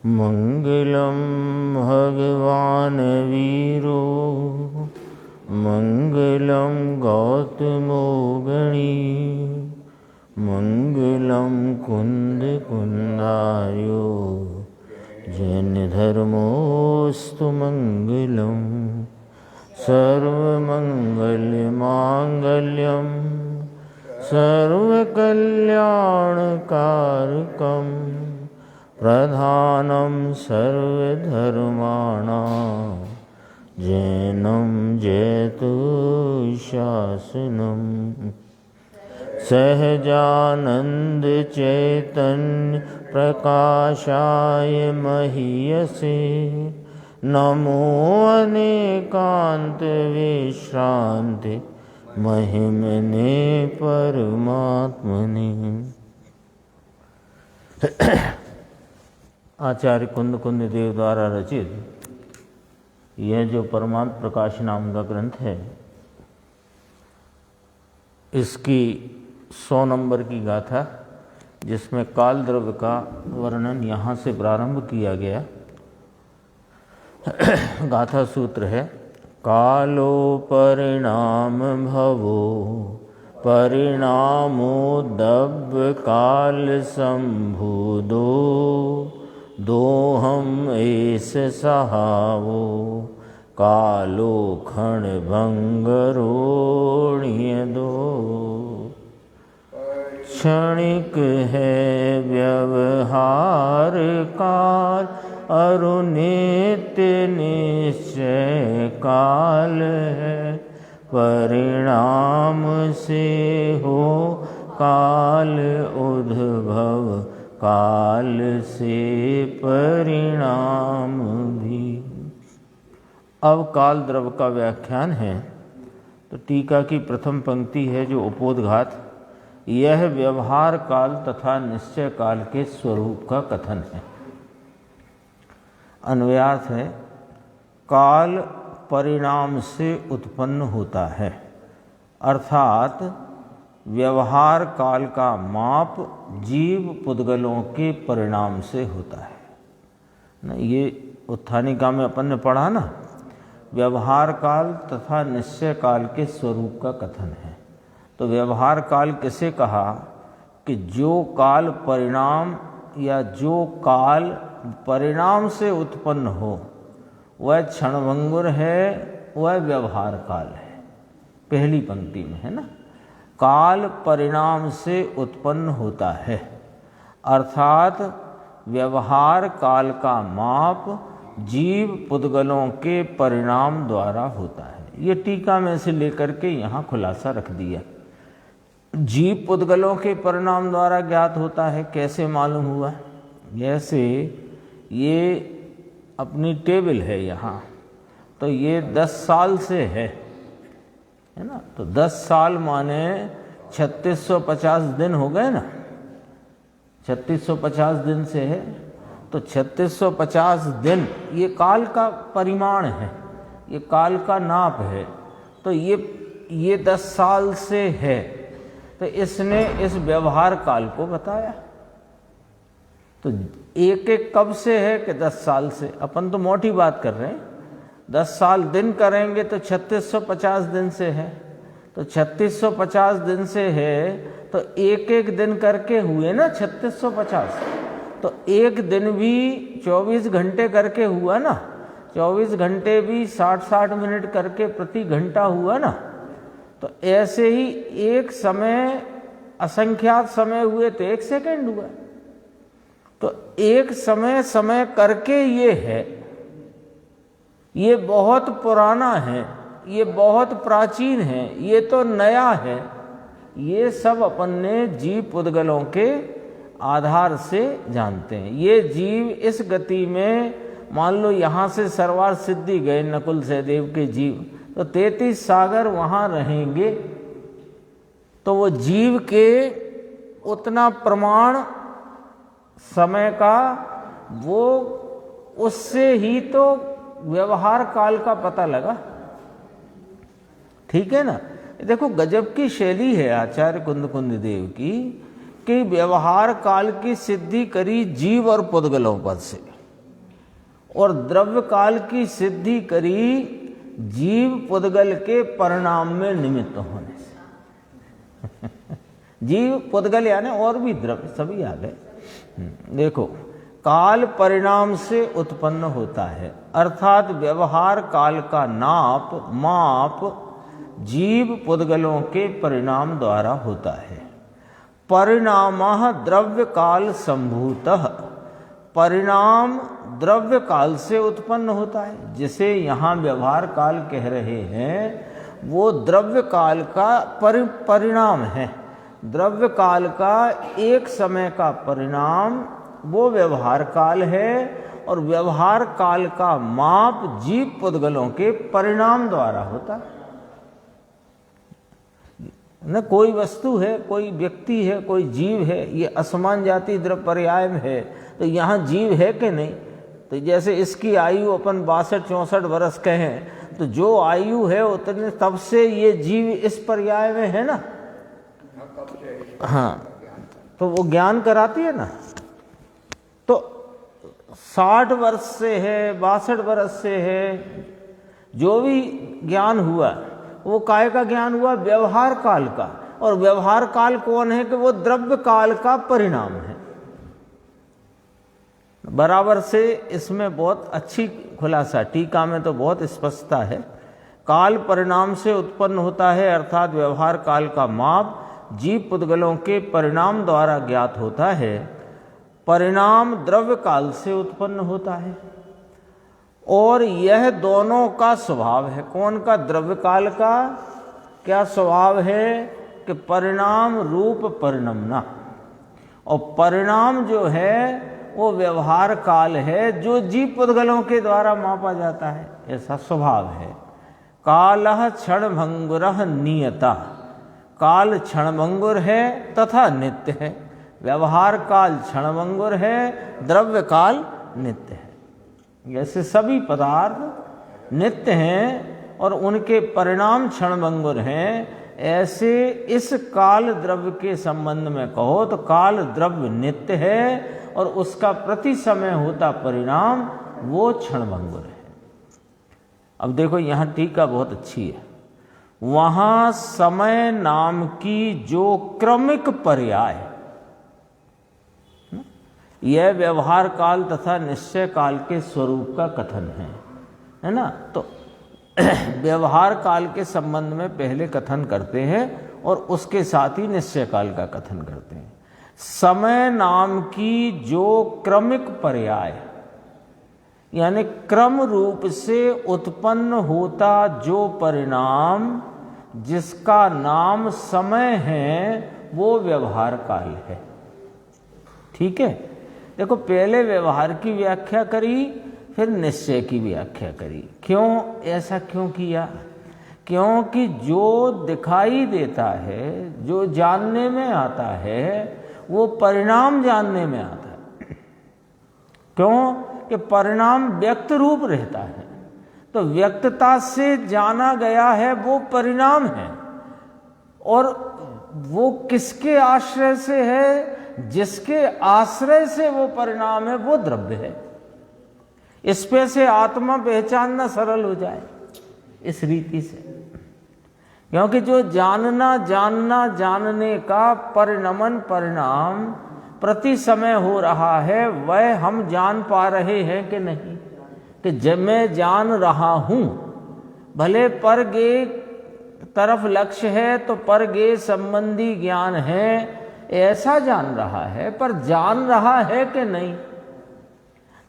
मंगलम भगवान वीरो मंगलम गौतमो गणी मंगलम कुंद कुंदायो जैन धर्मोस्तु मंगलम सर्वमंगलमांगल्यम सर्वकल्याणकारकम प्रधानम सर्वधर्माणां जैनम जयतु शासनम सहजानंद चैतन्य प्रकाशाय महीयसे नमो अनेकांत विश्रांति महिमने परमात्मने। आचार्य कुंद कुंद देव द्वारा रचित यह जो परमात्म प्रकाश नाम का ग्रंथ है, इसकी 100 नंबर की गाथा, जिसमें काल द्रव्य का वर्णन यहाँ से प्रारंभ किया गया। गाथा सूत्र है, कालो परिणाम भवो परिणामो दब्ब काल संभूदो दोहम ऐस सहावो कालो खण भंगरोण्य दो। क्षणिक है व्यवहार काल अरुनित्य निश्चय काल है परिणाम से हो काल उद्भव काल से परिणाम भी। अब काल द्रव्य का व्याख्यान है तो टीका की प्रथम पंक्ति है जो उपोद्घात, यह व्यवहार काल तथा निश्चय काल के स्वरूप का कथन है। अन्वयार्थ है, काल परिणाम से उत्पन्न होता है, अर्थात व्यवहार काल का माप जीव पुद्गलों के परिणाम से होता है ना। ये उत्थानिका में अपन ने पढ़ा ना, व्यवहार काल तथा निश्चय काल के स्वरूप का कथन है। तो व्यवहार काल किसे कहा कि जो काल परिणाम या जो काल परिणाम से उत्पन्न हो वह क्षणभंगुर है, वह व्यवहार काल है। पहली पंक्ति में है ना, काल परिणाम से उत्पन्न होता है, अर्थात व्यवहार काल का माप जीव पुद्गलों के परिणाम द्वारा होता है। ये टीका में से लेकर के यहाँ खुलासा रख दिया। जीव पुद्गलों के परिणाम द्वारा ज्ञात होता है, कैसे मालूम हुआ? जैसे ये अपनी टेबल है यहाँ, तो ये 10 साल से है ना। तो 10 साल माने 3650 दिन हो गए ना, 3650 दिन से है, तो 3650 दिन ये काल का परिमाण है, ये काल का नाप है। तो ये 10 साल से है, तो इसने इस व्यवहार काल को बताया। तो एक एक कब से है कि 10 साल से। अपन तो मोटी बात कर रहे हैं, 10 साल दिन करेंगे तो 3650 दिन से है। तो 3650 दिन से है तो एक एक दिन करके हुए ना 3650। तो एक दिन भी 24 घंटे करके हुआ ना, 24 घंटे भी 60-60 मिनट करके प्रति घंटा हुआ ना। तो ऐसे ही एक समय असंख्यात समय हुए तो 1 सेकंड हुआ। तो एक समय करके ये है, ये बहुत पुराना है, ये बहुत प्राचीन है, ये तो नया है। ये सब अपन ने जीव पुद्गलों के आधार से जानते हैं। ये जीव इस गति में, मान लो यहाँ से सरवार सिद्धि गए नकुल सहदेव के जीव, तो 33 सागर वहाँ रहेंगे। तो वो जीव के उतना प्रमाण समय का, वो उससे ही तो व्यवहार काल का पता लगा। ठीक है ना। देखो गजब की शैली है आचार्य कुंद कुंद देव की, कि व्यवहार काल की सिद्धि करी जीव और पुद्गलों पर से। और द्रव्य काल की सिद्धि करी जीव पुद्गल के परिणाम में निमित्त होने से। जीव पुद्गल यानी और भी द्रव्य सभी आ गए। देखो, काल परिणाम से उत्पन्न होता है, अर्थात व्यवहार काल का नाप माप जीव पुद्गलों के परिणाम द्वारा होता है। परिणामः द्रव्य काल संभूतः, परिणाम द्रव्य काल से उत्पन्न होता है। जिसे यहाँ व्यवहार काल कह रहे हैं वो द्रव्य काल का परिणाम है। द्रव्य काल का एक समय का परिणाम वो व्यवहार काल है, और व्यवहार काल का माप जीव पुद्गलों के परिणाम द्वारा होता है। न कोई वस्तु है, कोई व्यक्ति है, कोई जीव है, ये असमान जाति द्रव्य पर्याय में है, तो यहाँ जीव है कि नहीं? तो जैसे इसकी आयु अपन 62-64 वर्ष कहें, तो जो आयु है उतने तब से ये जीव इस पर्याय में है ना। हाँ, तो वो ज्ञान कराती है ना। तो 60 वर्ष से है, 62 वर्ष से है, जो भी ज्ञान हुआ वो काय का ज्ञान हुआ? व्यवहार काल का। और व्यवहार काल कौन है? कि वो द्रव्य काल का परिणाम है। बराबर से इसमें बहुत अच्छी खुलासा, टीका में तो बहुत स्पष्टता है। काल परिणाम से उत्पन्न होता है, अर्थात व्यवहार काल का माप जीव पुद्गलों के परिणाम द्वारा ज्ञात होता है। परिणाम द्रव्य काल से उत्पन्न होता है, और यह दोनों का स्वभाव है। कौन का? द्रव्य काल का क्या स्वभाव है? कि परिणाम रूप परिणमना, और परिणाम जो है वो व्यवहार काल है, जो जीव पुद्गलों के द्वारा मापा जाता है, ऐसा स्वभाव है। कालः क्षणभंगुरः नियता, काल क्षणभंगुर है तथा नित्य है। व्यवहार काल क्षणभंगुर है, द्रव्य काल नित्य है। जैसे सभी पदार्थ नित्य हैं और उनके परिणाम क्षणभंगुर हैं, ऐसे इस काल द्रव्य के संबंध में कहो तो काल द्रव्य नित्य है, और उसका प्रति समय होता परिणाम वो क्षणभंगुर है। अब देखो यहाँ टीका बहुत अच्छी है। वहाँ समय नाम की जो क्रमिक पर्याय, यह व्यवहार काल तथा निश्चय काल के स्वरूप का कथन है ना। तो व्यवहार काल के संबंध में पहले कथन करते हैं और उसके साथ ही निश्चय काल का कथन करते हैं। समय नाम की जो क्रमिक पर्याय, यानी क्रम रूप से उत्पन्न होता जो परिणाम जिसका नाम समय है, वो व्यवहार काल है। ठीक है। देखो, पहले व्यवहार की व्याख्या करी, फिर निश्चय की व्याख्या करी। क्यों ऐसा क्यों किया? क्योंकि जो दिखाई देता है, जो जानने में आता है, वो परिणाम जानने में आता है। क्यों? कि परिणाम व्यक्त रूप रहता है, तो व्यक्तता से जाना गया है वो परिणाम है, और वो किसके आश्रय से है? जिसके आश्रय से वो परिणाम है वो द्रव्य है। इस पे से आत्मा पहचानना सरल हो जाए इस रीति से। क्योंकि जो जानने का परिणमन परिणाम प्रति समय हो रहा है, वह हम जान पा रहे हैं कि नहीं? कि जब मैं जान रहा हूं, भले पर गे तरफ लक्ष्य है तो पर गे संबंधी ज्ञान है, ऐसा जान रहा है, पर जान रहा है कि नहीं?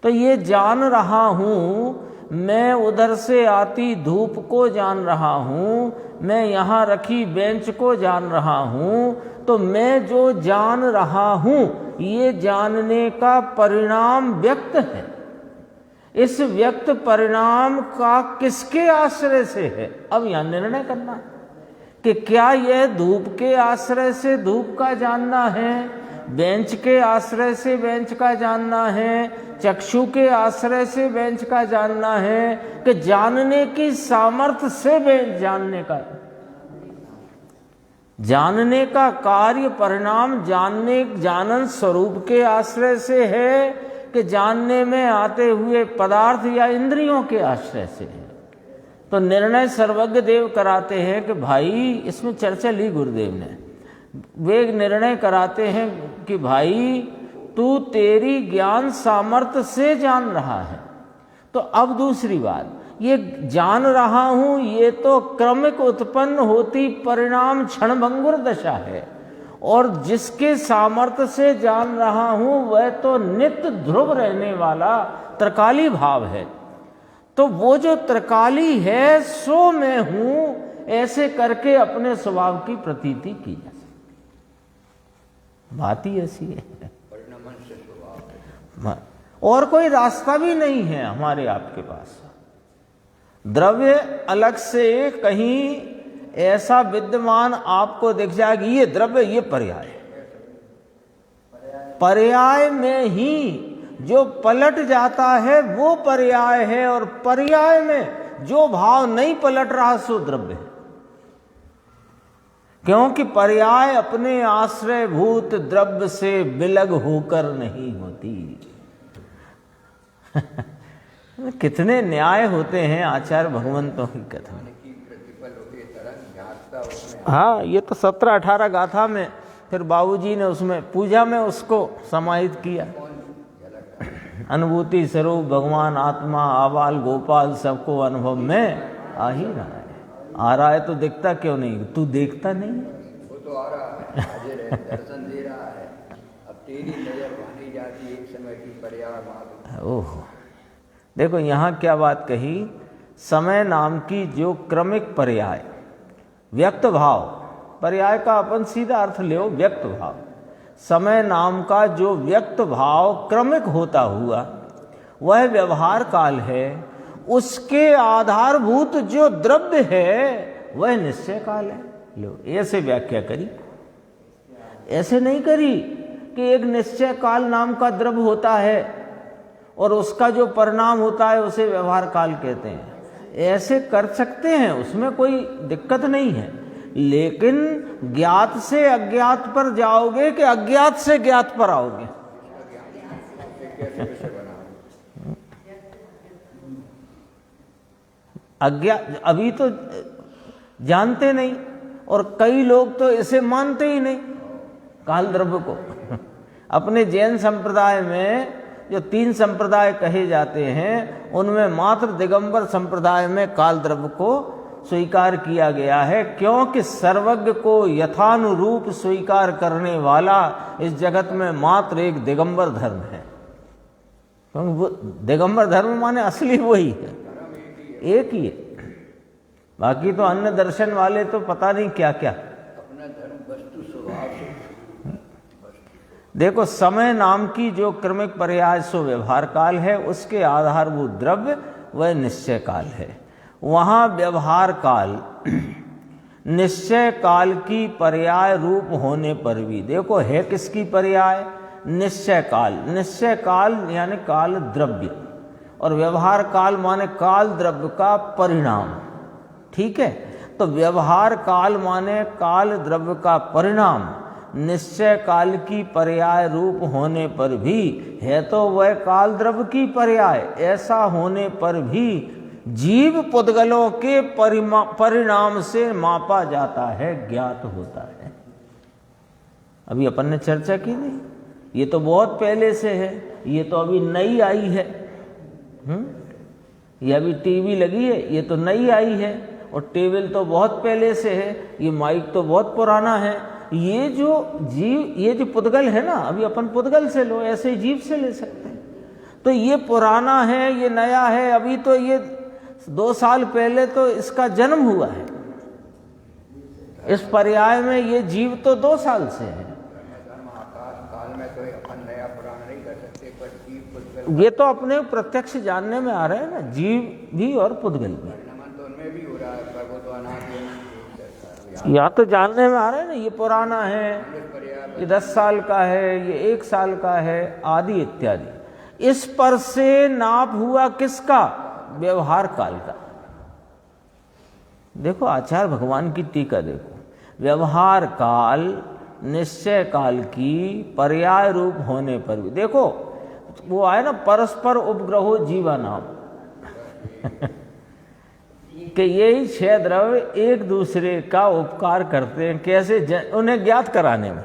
तो ये जान रहा हूं, मैं उधर से आती धूप को जान रहा हूं, मैं यहाँ रखी बेंच को जान रहा हूं, तो मैं जो जान रहा हूं, ये जानने का परिणाम व्यक्त है। इस व्यक्त परिणाम का किसके आश्रय से है? अब यह निर्णय करना कि क्या यह धूप के आश्रय से धूप का जानना है, बेंच के आश्रय से बेंच का जानना है, चक्षु के आश्रय से बेंच का जानना है, कि जानने की सामर्थ्य से बेंच जानने का। जानने का कार्य परिणाम जानन स्वरूप के आश्रय से है, कि जानने में आते हुए पदार्थ या इंद्रियों के आश्रय से है। तो निर्णय सर्वज्ञ देव कराते हैं कि भाई, इसमें चर्चा ली गुरुदेव ने, वे निर्णय कराते हैं कि भाई तू तेरी ज्ञान सामर्थ्य से जान रहा है। तो अब दूसरी बात, ये जान रहा हूं, ये तो क्रमिक उत्पन्न होती परिणाम क्षणभंगुर दशा है, और जिसके सामर्थ्य से जान रहा हूं वह तो नित्य ध्रुव रहने वाला त्रिकाली भाव है। तो वो जो त्रिकाली है सो मैं हूं, ऐसे करके अपने स्वभाव की प्रतीति की जा सकती। बात ही ऐसी है, और कोई रास्ता भी नहीं है हमारे आपके पास। द्रव्य अलग से कहीं ऐसा विद्यमान आपको दिख जाएगी, ये द्रव्य, ये पर्याय, पर्याय में ही जो पलट जाता है वो पर्याय है, और पर्याय में जो भाव नहीं पलट रहा सो द्रव्य है। क्योंकि पर्याय अपने आश्रयभूत द्रव्य से विलग होकर नहीं होती। कितने न्याय होते हैं आचार्य भगवंतों की कथा में। हाँ, ये तो 17-18 गाथा में फिर बाबूजी ने उसमें पूजा में उसको समाहित किया। अनुभूति स्वरूप भगवान आत्मा आबाल गोपाल सबको अनुभव में आ ही रहा है। आ रहा है तो दिखता क्यों नहीं? तू देखता नहीं? वो तो आ रहा है, हाजिर है, दर्शन दे रहा है। अब तेरी नजर मानी जाती एक समय की पर्याय। ओह, देखो यहाँ क्या बात कही, समय नाम की जो क्रमिक पर्याय, व्यक्त भाव, पर्याय का अपन सीधा अर्थ ले व्यक्त भाव, समय नाम का जो व्यक्त भाव क्रमिक होता हुआ वह व्यवहार काल है, उसके आधारभूत जो द्रव्य है वह निश्चय काल है। लो, ऐसे व्याख्या करी, ऐसे नहीं करी कि एक निश्चय काल नाम का द्रव्य होता है और उसका जो परिणाम होता है उसे व्यवहार काल कहते हैं। ऐसे कर सकते हैं, उसमें कोई दिक्कत नहीं है, लेकिन ज्ञात से अज्ञात पर जाओगे कि अज्ञात से ज्ञात पर आओगे? अज्ञात अभी तो जानते नहीं, और कई लोग तो इसे मानते ही नहीं काल द्रव्य को। अपने जैन संप्रदाय में जो 3 संप्रदाय कहे जाते हैं उनमें मात्र दिगंबर संप्रदाय में काल द्रव्य को स्वीकार किया गया है, क्योंकि सर्वज्ञ को यथानुरूप स्वीकार करने वाला इस जगत में मात्र एक दिगंबर धर्म है। क्योंकि वो दिगंबर धर्म माने असली वही है, एक ही है। बाकी तो अन्य दर्शन वाले तो पता नहीं क्या क्या। अपना धर्म वस्तु स्वभाव से। देखो, समय नाम की जो क्रमिक पर्याय सो व्यवहार काल है, उसके आधारभूत द्रव्य वह निश्चय काल है। वहाँ व्यवहार काल निश्चय काल की पर्याय रूप होने पर भी, देखो है किसकी पर्याय? निश्चय काल। निश्चय काल यानी काल द्रव्य, और व्यवहार काल माने काल द्रव्य का परिणाम। ठीक है, तो व्यवहार काल माने काल द्रव्य का परिणाम निश्चय काल की पर्याय रूप होने पर भी है, तो वह काल द्रव्य की पर्याय। ऐसा होने पर भी जीव पुद्गलों के परिणाम से मापा जाता है, ज्ञात होता है। अभी अपन ने चर्चा की नहीं, ये तो बहुत पहले से है, ये तो अभी नई आई है। ये अभी टीवी लगी है, ये तो नई आई है, और टेबल तो बहुत पहले से है, ये माइक तो बहुत पुराना है। ये जो जीव, ये जो पुद्गल है ना, अभी अपन पुद्गल से लो, ऐसे ही जीव से ले सकते हैं। तो ये पुराना है, ये नया है, अभी तो ये 2 साल पहले तो इसका जन्म हुआ है। इस पर्याय में ये जीव तो 2 साल से है। काल में तो अपन नया पुराना नहीं कर सकते, पर जीव पुद्गल ये तो अपने प्रत्यक्ष जानने में आ रहे हैं ना, जीव भी और पुद्गल भी। तो उनमें भी हो रहा है, पर वो तो अनादि या तो जानने में आ रहा है ना, ये पुराना है, ये 10 साल का है, ये 1 साल का है, आदि इत्यादि। इस पर से नाप हुआ किसका? व्यवहार काल का। देखो आचार्य भगवान की टीका देखो, व्यवहार काल निश्चय काल की पर्याय रूप होने पर भी, देखो वो आए ना, परस्पर उपग्रहो जीवानाम कि यही 6 द्रव्य एक दूसरे का उपकार करते हैं। कैसे? उन्हें ज्ञात कराने में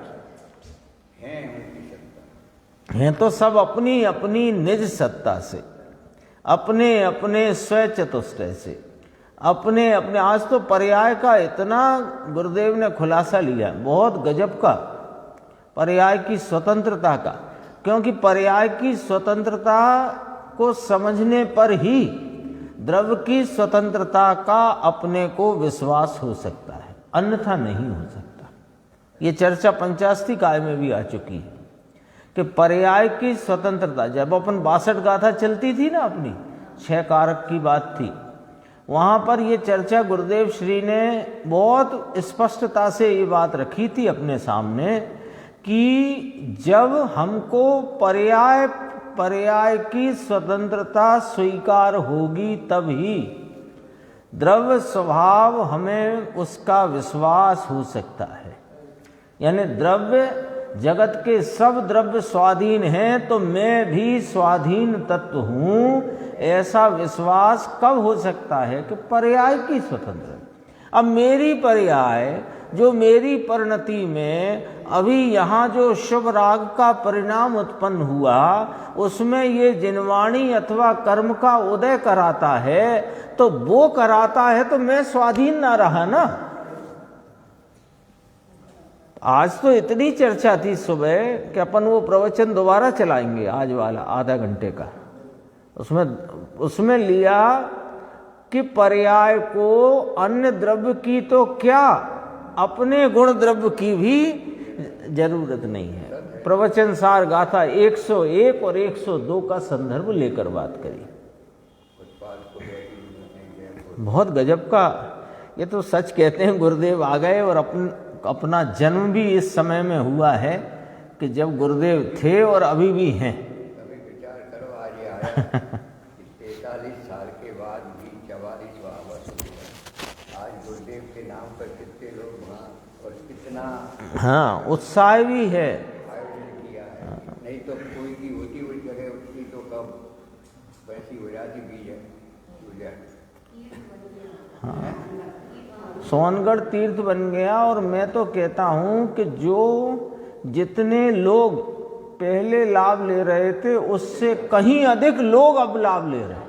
हैं तो सब अपनी अपनी निज सत्ता से, अपने अपने स्वचतुष्टय से, अपने अपने। आज तो पर्याय का इतना गुरुदेव ने खुलासा लिया, बहुत गजब का, पर्याय की स्वतंत्रता का। क्योंकि पर्याय की स्वतंत्रता को समझने पर ही द्रव्य की स्वतंत्रता का अपने को विश्वास हो सकता है, अन्यथा नहीं हो सकता। ये चर्चा पंचास्तिकाय में भी आ चुकी है कि पर्याय की स्वतंत्रता, जब अपन 62 गाथा चलती थी ना, अपनी 6 कारक की बात थी, वहाँ पर ये चर्चा गुरुदेव श्री ने बहुत स्पष्टता से ये बात रखी थी अपने सामने कि जब हमको पर्याय की स्वतंत्रता स्वीकार होगी तभी द्रव्य स्वभाव हमें उसका विश्वास हो सकता है। यानी द्रव्य, जगत के सब द्रव्य स्वाधीन हैं तो मैं भी स्वाधीन तत्व हूँ, ऐसा विश्वास कब हो सकता है? कि पर्याय की स्वतंत्रता। अब मेरी पर्याय, जो मेरी परिणति में अभी यहाँ जो शुभ राग का परिणाम उत्पन्न हुआ, उसमें ये जिनवाणी अथवा कर्म का उदय कराता है, तो वो कराता है तो मैं स्वाधीन ना रहा ना। आज तो इतनी चर्चा थी सुबह कि अपन वो प्रवचन दोबारा चलाएंगे, आज वाला आधा घंटे का। उसमें लिया कि पर्याय को अन्य द्रव्य की तो क्या, अपने गुण द्रव्य की भी जरूरत नहीं है। प्रवचन सार गाथा 101 और 102 का संदर्भ लेकर बात करी। बहुत गजब का, ये तो सच कहते हैं गुरुदेव आ गए और अपना जन्म भी इस समय में हुआ है कि जब गुरुदेव थे और अभी भी हैं। कभी विचार करो, आज ये आया 43 साल के बाद भी 44वां वर्ष, आज गुरुदेव के नाम पर कितने लोग वहाँ और कितना हाँ उत्साह भी है आयोजन किया है। नहीं तो कोई की होती हुई जगह उसकी तो कब वैसी हो जाती भी है। हाँ, सोनगढ़ तीर्थ बन गया। और मैं तो कहता हूँ कि जो जितने लोग पहले लाभ ले रहे थे उससे कहीं अधिक लोग अब लाभ ले रहे हैं।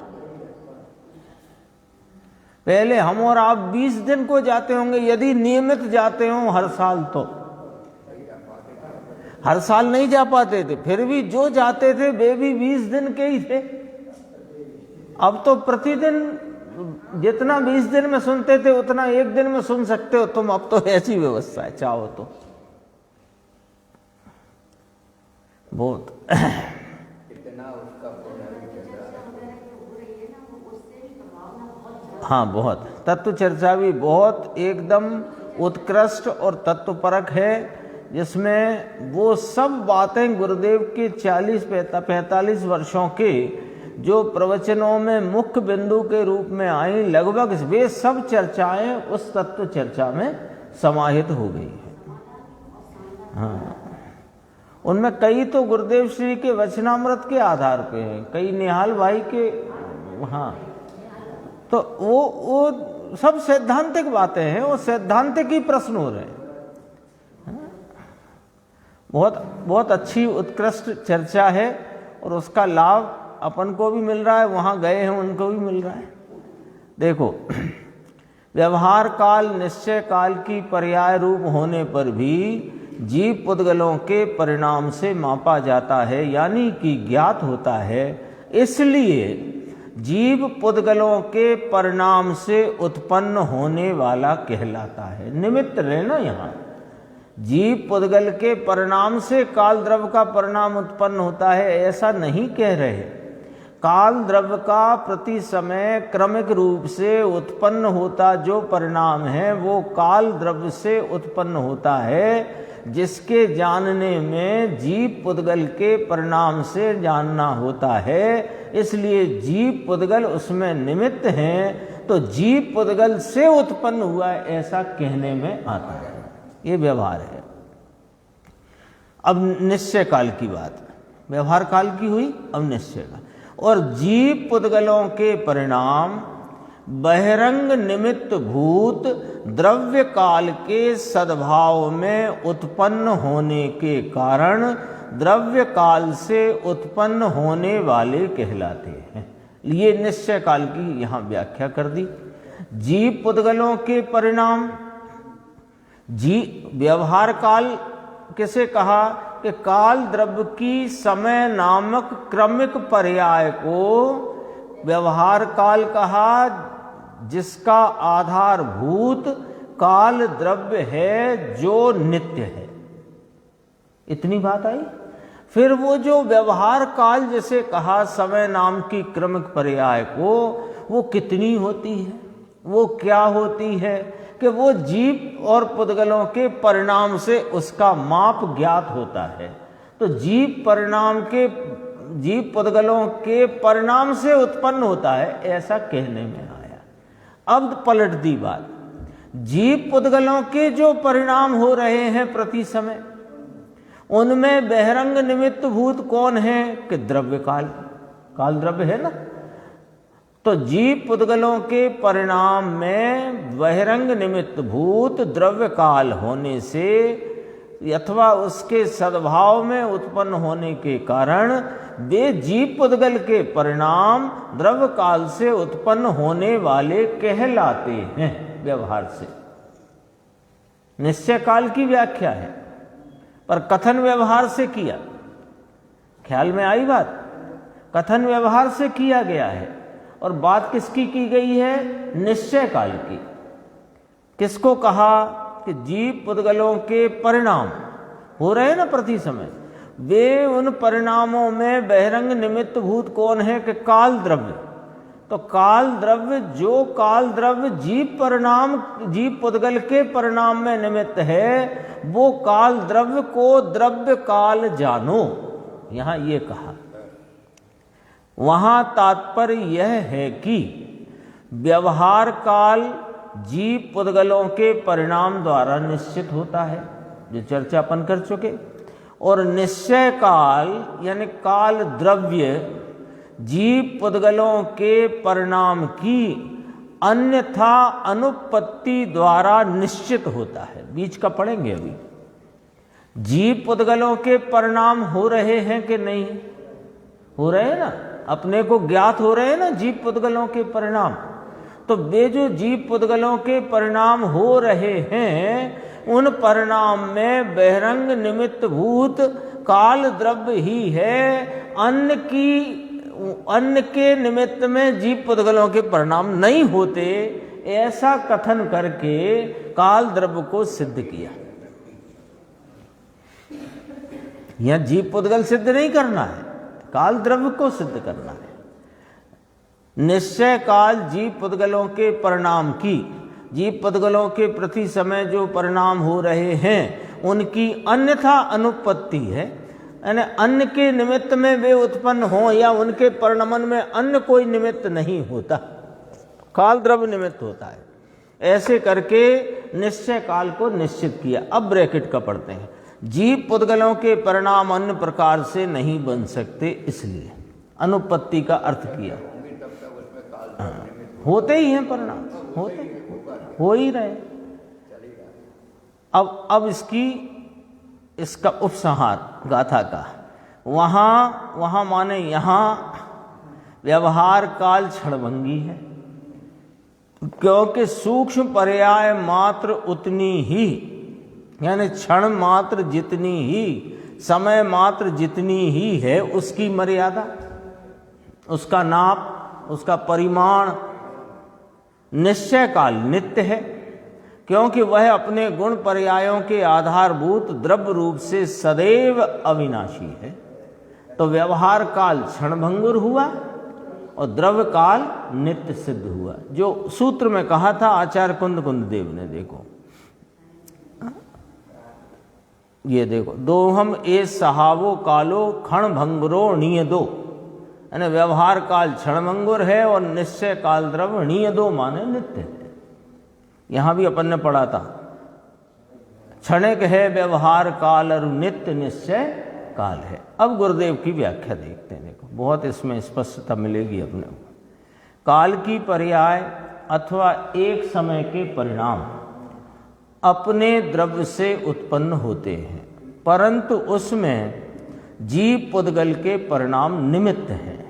पहले हम और आप 20 दिन को जाते होंगे, यदि नियमित जाते हो हर साल, तो हर साल नहीं जा पाते थे, फिर भी जो जाते थे वे भी 20 दिन के ही थे। अब तो प्रतिदिन जितना 20 दिन में सुनते थे उतना एक दिन में सुन सकते हो तुम। अब तो ऐसी व्यवस्था है, चाहो तो। बहुत कितना उसका हाँ, बहुत तत्व चर्चा भी बहुत एकदम उत्कृष्ट और तत्वपरक है, जिसमें वो सब बातें गुरुदेव के 40-45 वर्षों के जो प्रवचनों में मुख्य बिंदु के रूप में आई, लगभग वे सब चर्चाएं उस तत्व चर्चा में समाहित हो गई है। हाँ, उनमें कई तो गुरुदेव श्री के वचनामृत के आधार पे हैं, कई निहाल भाई के। हाँ, तो वो सब सैद्धांतिक बातें हैं, वो सैद्धांतिक ही प्रश्न हो रहे हैं। बहुत बहुत अच्छी उत्कृष्ट चर्चा है और उसका लाभ अपन को भी मिल रहा है, वहाँ गए हैं उनको भी मिल रहा है। देखो, व्यवहार काल निश्चय काल की पर्याय रूप होने पर भी जीव पुद्गलों के परिणाम से मापा जाता है, यानी कि ज्ञात होता है। इसलिए जीव पुद्गलों के परिणाम से उत्पन्न होने वाला कहलाता है। निमित्त रहना यहाँ, जीव पुद्गल के परिणाम से काल द्रव्य का परिणाम उत्पन्न होता है ऐसा नहीं कह रहे। काल द्रव्य का प्रति समय क्रमिक रूप से उत्पन्न होता जो परिणाम है वो काल द्रव्य से उत्पन्न होता है, जिसके जानने में जीव पुद्गल के परिणाम से जानना होता है। इसलिए जीव पुद्गल उसमें निमित्त हैं, तो जीव पुद्गल से उत्पन्न हुआ है ऐसा कहने में आता है। ये व्यवहार है। अब निश्चय काल की बात, व्यवहार काल की हुई, अब निश्चय काल। और जीव पुद्गलों के परिणाम बहिरंग निमित्त भूत द्रव्य काल के सद्भाव में उत्पन्न होने के कारण द्रव्य काल से उत्पन्न होने वाले कहलाते हैं। ये निश्चय काल की यहाँ व्याख्या कर दी। जीव पुद्गलों के परिणाम, व्यवहार काल किसे कहा कि काल द्रव्य की समय नामक क्रमिक पर्याय को व्यवहार काल कहा, जिसका आधारभूत काल द्रव्य है जो नित्य है। इतनी बात आई। फिर वो जो व्यवहार काल जैसे कहा समय नाम की क्रमिक पर्याय को, वो कितनी होती है, वो क्या होती है कि वो जीव और पुद्गलों के परिणाम से उसका माप ज्ञात होता है। तो जीव पुद्गलों के परिणाम से उत्पन्न होता है, ऐसा कहने में आया। अब पलट दी बात, जीव पुद्गलों के जो परिणाम हो रहे हैं प्रति समय, उनमें बहिरंग निमित्त भूत कौन है कि द्रव्य काल, काल द्रव्य है ना। तो जीव पुद्गलों के परिणाम में बहिरंग निमित्त भूत द्रव्य काल होने से अथवा उसके सद्भाव में उत्पन्न होने के कारण वे जीव पुद्गल के परिणाम द्रव्य काल से उत्पन्न होने वाले कहलाते हैं व्यवहार से। निश्चय काल की व्याख्या है, पर कथन व्यवहार से किया। ख्याल में आई बात? कथन व्यवहार से किया गया है और बात किसकी की गई है? निश्चय काल की। किसको कहा कि जीव पुद्गलों के परिणाम हो रहे हैं ना प्रति समय, वे उन परिणामों में बहिरंग निमित्त भूत कौन है कि काल द्रव्य। तो काल द्रव्य, जो काल द्रव्य जीव पुद्गल के परिणाम में निमित्त है, वो काल द्रव्य को द्रव्य काल जानो, यहां ये कहा। वहां तात्पर्य यह है कि व्यवहार काल जीव पुद्गलों के परिणाम द्वारा निश्चित होता है, जो चर्चा अपन कर चुके। और निश्चय काल यानी काल द्रव्य जीव पुद्गलों के परिणाम की अन्यथा अनुपत्ति द्वारा निश्चित होता है। बीच का पढ़ेंगे अभी। जीव पुद्गलों के परिणाम हो रहे हैं कि नहीं हो रहे हैं ना, अपने को ज्ञात हो रहे हैं ना जीव पुद्गलों के परिणाम। तो वे जो जीव पुद्गलों के परिणाम हो रहे हैं, उन परिणाम में बहिरंग निमित्त भूत काल द्रव्य ही है, अन्न के निमित्त में जीव पुद्गलों के परिणाम नहीं होते, ऐसा कथन करके काल द्रव्य को सिद्ध किया। यह जीव पुद्गल सिद्ध नहीं करना है, काल द्रव्य को सिद्ध करना है। निश्चय काल जीव पुद्गलों के परिणाम की, जीव पुद्गलों के प्रति समय जो परिणाम हो रहे हैं, उनकी अन्यथा अनुपत्ति है, यानी अन्य के निमित्त में वे उत्पन्न हो या उनके परिणमन में अन्य कोई निमित्त नहीं होता, काल द्रव्य निमित्त होता है। ऐसे करके निश्चय काल को निश्चित किया। अब ब्रैकेट का पढ़ते हैं। जीव पुद्गलों के परिणाम अन्य प्रकार से नहीं बन सकते, इसलिए अनुपत्ति का अर्थ किया। होते ही हैं परिणाम, होते हो ही रहे। अब इसका उपसंहार गाथा का, वहां माने यहां व्यवहार काल क्षणभंगी है, क्योंकि सूक्ष्म पर्याय मात्र उतनी ही, यानी क्षण मात्र जितनी ही, समय मात्र जितनी ही है, उसकी मर्यादा, उसका नाप, उसका परिमाण निश्चय काल नित्य है, क्योंकि वह अपने गुण पर्यायों के आधारभूत द्रव्य रूप से सदैव अविनाशी है। तो व्यवहार काल क्षणभंगुर हुआ और द्रव्य काल नित्य सिद्ध हुआ, जो सूत्र में कहा था आचार्य कुंद देव ने। देखो ये देखो, दोहम ए सहावो कालो क्षणभंगुरो णीयदो, यानी व्यवहार काल क्षणभंगुर है और निश्चय काल द्रव्य णीयदो माने नित्य है। यहां भी अपन ने पढ़ा था, क्षणिक है व्यवहार काल और नित्य निश्चय काल है। अब गुरुदेव की व्याख्या देखते हैं। देखो बहुत इसमें स्पष्टता मिलेगी अपने को। काल की पर्याय अथवा एक समय के परिणाम अपने द्रव्य से उत्पन्न होते हैं, परंतु उसमें जीव पुद्गल के परिणाम निमित्त हैं।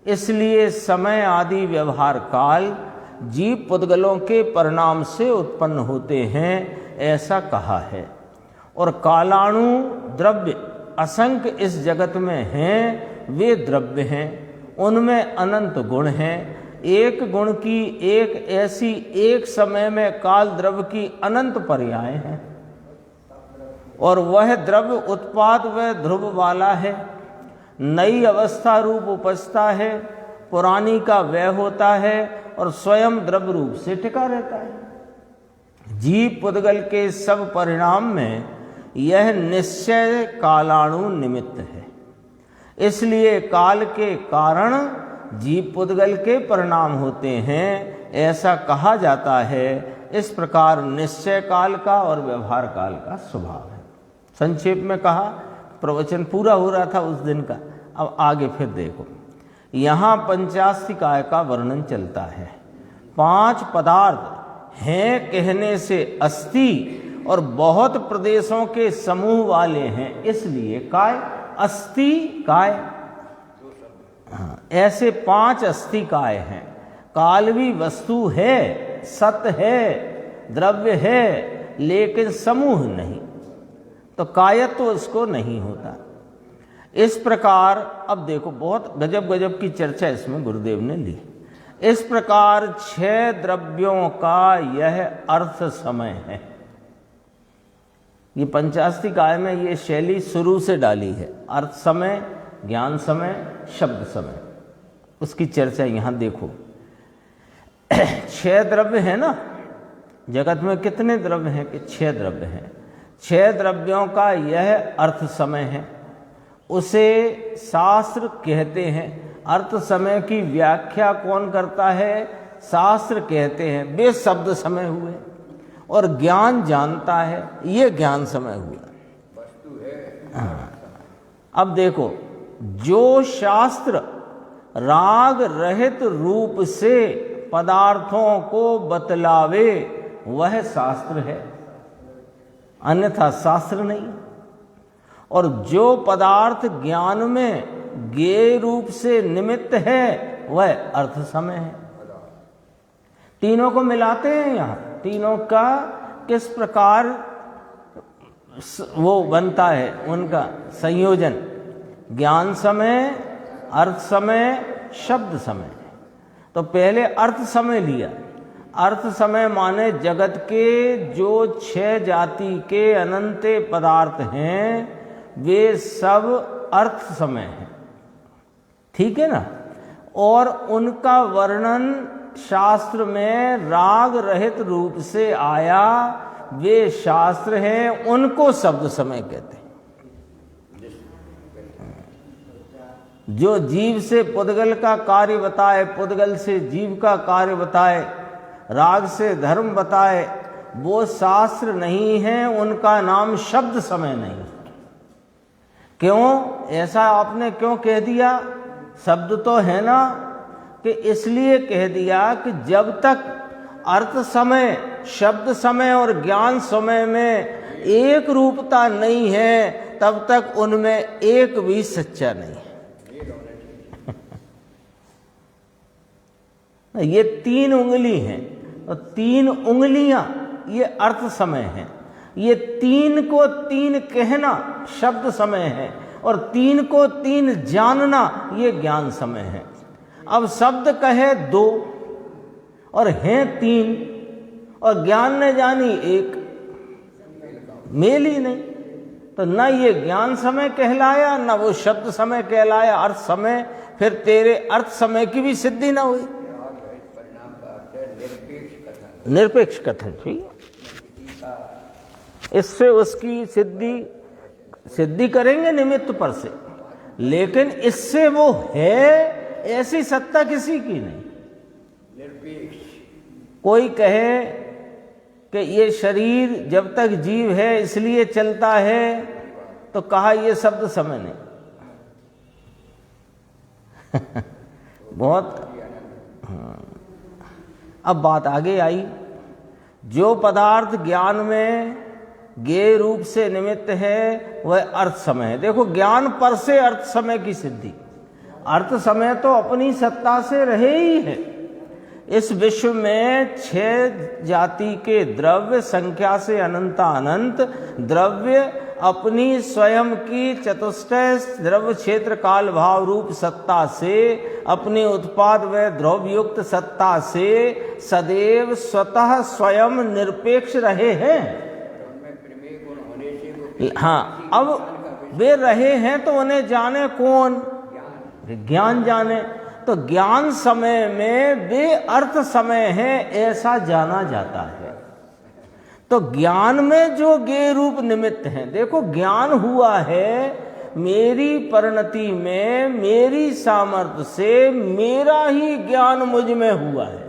इसलिए समय आदि व्यवहार काल जीव पुद्गलों के परिणाम से उत्पन्न होते हैं, ऐसा कहा है। और कालाणु द्रव्य असंख्य इस जगत में हैं, वे द्रव्य हैं, उनमें अनंत गुण हैं। एक गुण की एक ऐसी एक समय में काल द्रव्य की अनंत पर्याय हैं, और वह द्रव्य उत्पाद व ध्रुव वाला है। नई अवस्था रूप उपजता है, पुरानी का व्यय होता है और स्वयं द्रव्य रूप से टिका रहता है। जीव पुद्गल के सब परिणाम में यह निश्चय कालाणु निमित्त है। इसलिए काल के कारण जीव पुद्गल के परिणाम होते हैं, ऐसा कहा जाता है। इस प्रकार निश्चय काल का और व्यवहार काल का स्वभाव है। संक्षेप में कहा, प्रवचन पूरा हो रहा था उस दिन का। अब आगे फिर देखो, यहाँ पंचास्तिकाय का वर्णन चलता है। 5 पदार्थ हैं कहने से अस्थि और बहुत प्रदेशों के समूह वाले हैं, इसलिए काय अस्थि काय। हाँ, ऐसे 5 अस्थि काय हैं। काल भी वस्तु है, सत है, द्रव्य है, लेकिन समूह नहीं, तो कायत्व उसको नहीं होता। इस प्रकार अब देखो बहुत गजब गजब की चर्चा इसमें गुरुदेव ने ली। इस प्रकार 6 द्रव्यों का यह अर्थ समय है। ये पंचास्तिकाय में ये शैली शुरू से डाली है। अर्थ समय, ज्ञान समय, शब्द समय, उसकी चर्चा यहाँ देखो। 6 द्रव्य है ना, जगत में कितने द्रव्य हैं कि 6 द्रव्य हैं। 6 द्रव्यों का यह अर्थ समय है, उसे शास्त्र कहते हैं। अर्थ समय की व्याख्या कौन करता है? शास्त्र कहते हैं। वे शब्द समय हुए और ज्ञान जानता है, ये ज्ञान समय हुआ। हाँ। अब देखो, जो शास्त्र राग रहित रूप से पदार्थों को बतलावे वह शास्त्र है, अन्यथा शास्त्र नहीं। और जो पदार्थ ज्ञान में ज्ञेय रूप से निमित्त है वह अर्थ समय है। तीनों को मिलाते हैं यहाँ, तीनों का किस प्रकार वो बनता है, उनका संयोजन। ज्ञान समय, अर्थ समय, शब्द समय। तो पहले अर्थ समय लिया। अर्थ समय माने जगत के जो 6 जाति के अनंत पदार्थ हैं वे सब अर्थ समय हैं, ठीक है ना। और उनका वर्णन शास्त्र में राग रहित रूप से आया, वे शास्त्र हैं, उनको शब्द समय कहते हैं। जो जीव से पुद्गल का कार्य बताए, पुद्गल से जीव का कार्य बताए, राग से धर्म बताए, वो शास्त्र नहीं है, उनका नाम शब्द समय नहीं। क्यों ऐसा आपने क्यों कह दिया? शब्द तो है ना, कि इसलिए कह दिया कि जब तक अर्थ समय, शब्द समय और ज्ञान समय में एक रूपता नहीं है तब तक उनमें एक भी सच्चा नहीं है। ये 3 उंगली हैं, तो 3 उंगलियां ये अर्थ समय है। ये 3 को 3 कहना शब्द समय है, और 3 को 3 जानना ये ज्ञान समय है। अब शब्द कहे 2 और हैं 3, और ज्ञान ने जानी 1, मेल ही नहीं। तो न ये ज्ञान समय कहलाया, न वो शब्द समय कहलाया, अर्थ समय। फिर तेरे अर्थ समय की भी सिद्धि ना हुई। निरपेक्ष कथन, ठीक। इससे उसकी सिद्धि करेंगे निमित्त पर से, लेकिन इससे वो है ऐसी सत्ता किसी की नहीं। कोई कहे कि ये शरीर जब तक जीव है इसलिए चलता है, तो कहा ये शब्द समय नहीं। बहुत। अब बात आगे आई, जो पदार्थ ज्ञान में ज्ञेय रूप से निमित्त है वह अर्थ समय है। देखो, ज्ञान पर से अर्थ समय की सिद्धि। अर्थ समय तो अपनी सत्ता से रहे ही है। इस विश्व में 6 जाति के द्रव्य संख्या से अनंता अनंत द्रव्य अपनी स्वयं की चतुष्टय द्रव्य क्षेत्र काल भाव रूप सत्ता से, अपनी उत्पाद व द्रव्युक्त सत्ता से सदैव स्वतः स्वयं निरपेक्ष रहे हैं। हाँ, अब वे रहे हैं तो उन्हें जाने कौन? ज्ञान जाने। तो ज्ञान समय में वे अर्थ समय है ऐसा जाना जाता है। तो ज्ञान में जो ज्ञेय रूप निमित्त हैं, देखो ज्ञान हुआ है मेरी परिणति में, मेरी सामर्थ्य से मेरा ही ज्ञान मुझ में हुआ है,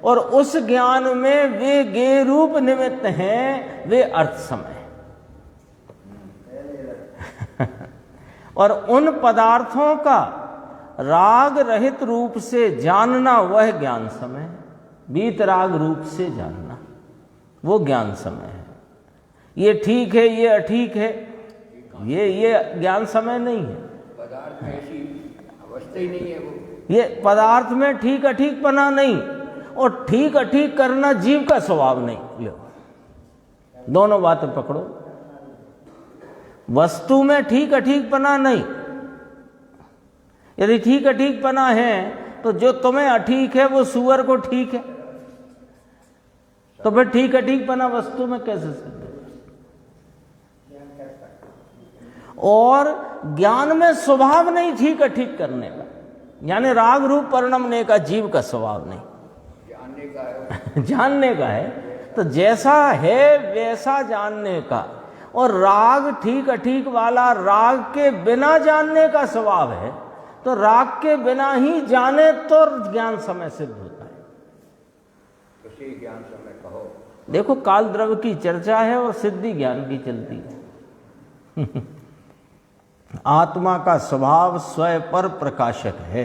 और उस ज्ञान में वे ज्ञेय रूप निमित्त हैं, वे अर्थ समय। और उन पदार्थों का राग रहित रूप से जानना वह ज्ञान समय है। बीतराग रूप से जानना वो ज्ञान समय है। ये ठीक है, ये अठीक है, ये ज्ञान समय नहीं है। पदार्थ में ऐसी अवस्था ही नहीं है वो। ये पदार्थ में ठीक अठीक पना नहीं, और ठीक अठीक करना जीव का स्वभाव नहीं। लो, दोनों बातें पकड़ो। वस्तु में ठीक अठीक पना नहीं। यदि ठीक अठीक पना है तो जो तुम्हें अठीक है वो सुअर को ठीक है, तो फिर ठीक अठीक पना वस्तु में कैसे सिद्ध है? और ज्ञान में स्वभाव नहीं ठीक अठीक करने का, यानी राग रूप परिणमने का जीव का स्वभाव नहीं, जानने का है। जानने का है। तो जैसा है वैसा जानने का, और राग ठीक अठीक वाला राग के बिना जानने का स्वभाव है, तो राग के बिना ही जाने तो ज्ञान समय सिद्ध होता है। उसी ज्ञान समय कहो। देखो, काल द्रव्य की चर्चा है और सिद्धि ज्ञान की चलती है। आत्मा का स्वभाव स्वयं पर प्रकाशक है।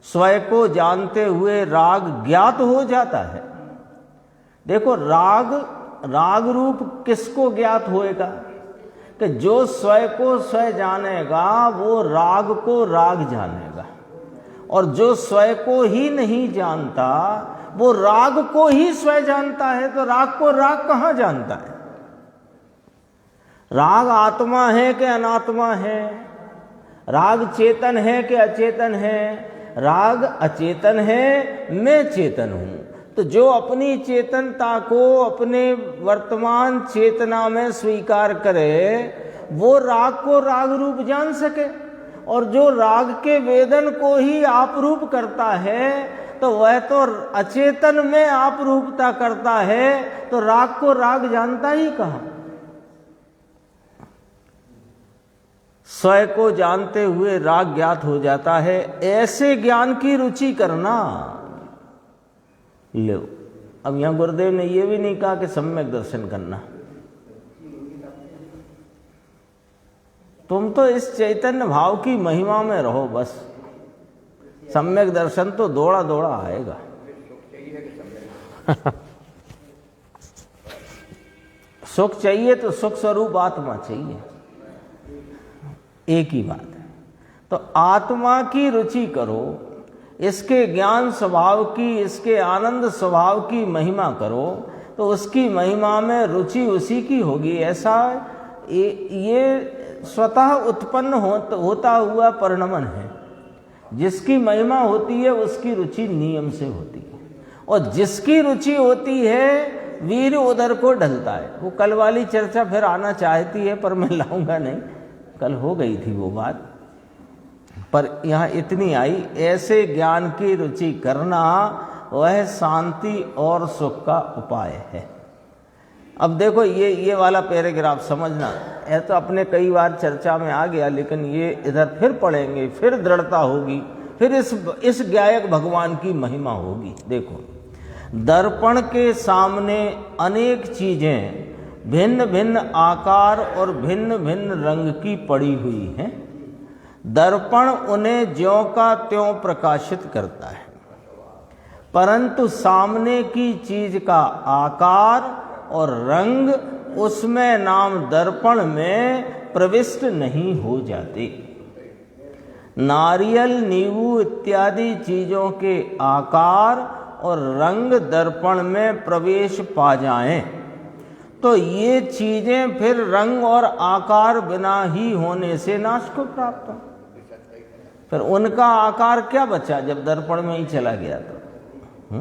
स्वयं को जानते हुए राग ज्ञात हो जाता है। देखो, राग रूप किसको ज्ञात होएगा? कि जो स्वयं को स्वयं जानेगा वो राग को राग जानेगा, और जो स्वयं को ही नहीं जानता वो राग को ही स्वयं जानता है। तो राग को राग कहाँ जानता है? राग आत्मा है कि अनात्मा है? राग चेतन है कि अचेतन है? राग अचेतन है, मैं चेतन हूं। तो जो अपनी चेतनता को अपने वर्तमान चेतना में स्वीकार करे वो राग को राग रूप जान सके, और जो राग के वेदन को ही आप रूप करता है तो वह तो अचेतन में आप रूपता करता है, तो राग को राग जानता ही कहाँ? स्वयं को जानते हुए राग ज्ञात हो जाता है। ऐसे ज्ञान की रुचि करना। लो, अब यहां गुरुदेव ने यह भी नहीं कहा कि सम्यक दर्शन करना। तुम तो इस चैतन्य भाव की महिमा में रहो बस। सम्यक दर्शन तो दौड़ा दौड़ा आएगा। सुख चाहिए तो सुख स्वरूप आत्मा चाहिए, एक ही बात है। तो आत्मा की रुचि करो, इसके ज्ञान स्वभाव की, इसके आनंद स्वभाव की महिमा करो, तो उसकी महिमा में रुचि उसी की होगी। ऐसा ये स्वतः उत्पन्न होता हुआ परिणमन है। जिसकी महिमा होती है उसकी रुचि नियम से होती है, और जिसकी रुचि होती है वीर उधर को ढलता है। वो कल वाली चर्चा फिर आना चाहती है पर मैं लाऊंगा नहीं, कल हो गई थी वो बात, पर यहाँ इतनी आई। ऐसे ज्ञान की रुचि करना वह शांति और सुख का उपाय है। अब देखो ये वाला पैराग्राफ समझना है, तो अपने कई बार चर्चा में आ गया, लेकिन ये इधर फिर पढ़ेंगे, फिर दृढ़ता होगी, फिर इस गायक भगवान की महिमा होगी। देखो, दर्पण के सामने अनेक चीजें भिन्न भिन्न आकार और भिन्न भिन्न रंग की पड़ी हुई हैं। दर्पण उन्हें ज्यों का त्यों प्रकाशित करता है, परंतु सामने की चीज का आकार और रंग उसमें नाम दर्पण में प्रविष्ट नहीं हो जाते। नारियल, नींबू इत्यादि चीजों के आकार और रंग दर्पण में प्रवेश पा जाएं तो ये चीजें फिर रंग और आकार बिना ही होने से नाश को प्राप्त हो। फिर उनका आकार क्या बचा जब दर्पण में ही चला गया तो।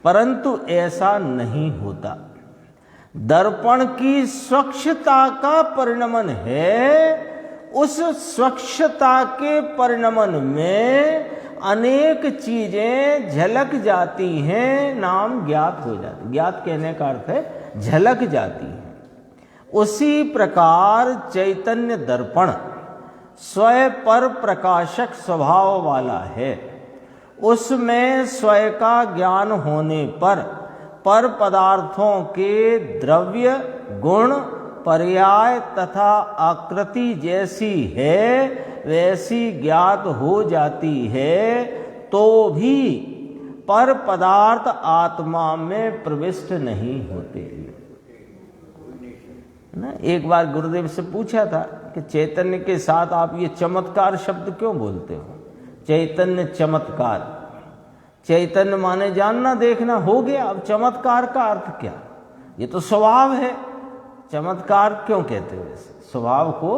परंतु ऐसा नहीं होता। दर्पण की स्वच्छता का परिणमन है, उस स्वच्छता के परिणमन में अनेक चीजें झलक जाती हैं, नाम ज्ञात हो जाती। ज्ञात कहने का अर्थ है झलक जाती है। उसी प्रकार चैतन्य दर्पण स्वयं पर प्रकाशक स्वभाव वाला है। उसमें स्वयं का ज्ञान होने पर पदार्थों के द्रव्य, गुण, पर्याय तथा आकृति जैसी है वैसी ज्ञात हो जाती है, तो भी पर पदार्थ आत्मा में प्रविष्ट नहीं होते ना। एक बार गुरुदेव से पूछा था कि चैतन्य के साथ आप ये चमत्कार शब्द क्यों बोलते हो? चैतन्य चमत्कार, चैतन्य माने जानना देखना, हो गया। अब चमत्कार का अर्थ क्या? ये तो स्वभाव है, चमत्कार क्यों कहते हो? स्वभाव को